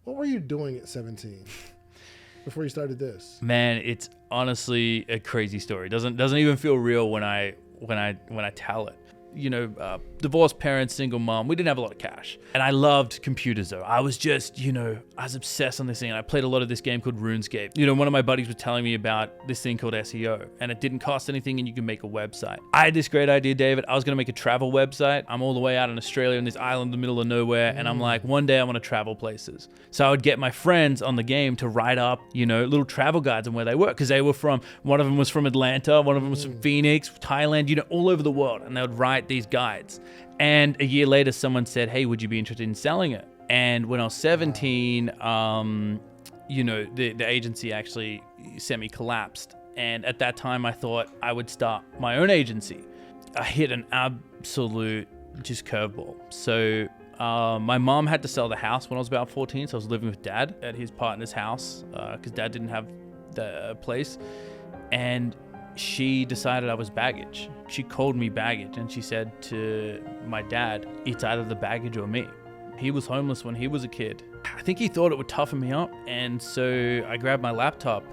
What were you doing at 17 before you started this? Man, it's honestly a crazy story. Doesn't even feel real when I tell it. You know, divorced parents, single mom. We didn't have a lot of cash. And I loved computers though. I was just, I was obsessed on this thing. I played a lot of this game called RuneScape. You know, one of my buddies was telling me about this thing called SEO, and it didn't cost anything and you can make a website. I had this great idea, David. I was going to make a travel website. I'm all the way out in Australia on this island in the middle of nowhere. And I'm like, one day I want to travel places. So I would get my friends on the game to write up, little travel guides on where they were. Cause they were one of them was from Atlanta. One of them was from Phoenix, Thailand, all over the world. And they would write these guides. And a year later, someone said, hey, would you be interested in selling it? And when I was 17, the agency actually semi-collapsed. And at that time, I thought I would start my own agency. I hit an absolute just curveball. So my mom had to sell the house when I was about 14. So I was living with dad at his partner's house because dad didn't have the place. And she decided I was baggage. She called me baggage and she said to my dad, it's either the baggage or me. He was homeless when he was a kid. I think he thought it would toughen me up. And so I grabbed my laptop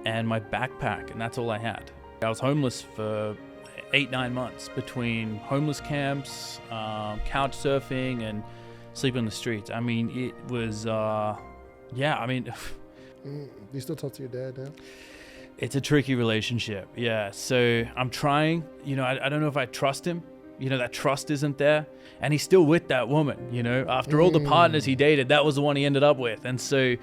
and my backpack, and that's all I had. I was homeless for 8-9 months between homeless camps, couch surfing, and sleeping on the streets. I mean, it was, Do you still talk to your dad now? It's a tricky relationship. Yeah. So I'm trying, I don't know if I trust him. That trust isn't there. And he's still with that woman, after all the partners he dated, that was the one he ended up with. And so,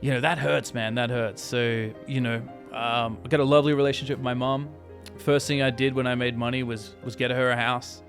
that hurts, man. That hurts. So, I got a lovely relationship with my mom. First thing I did when I made money was get her a house.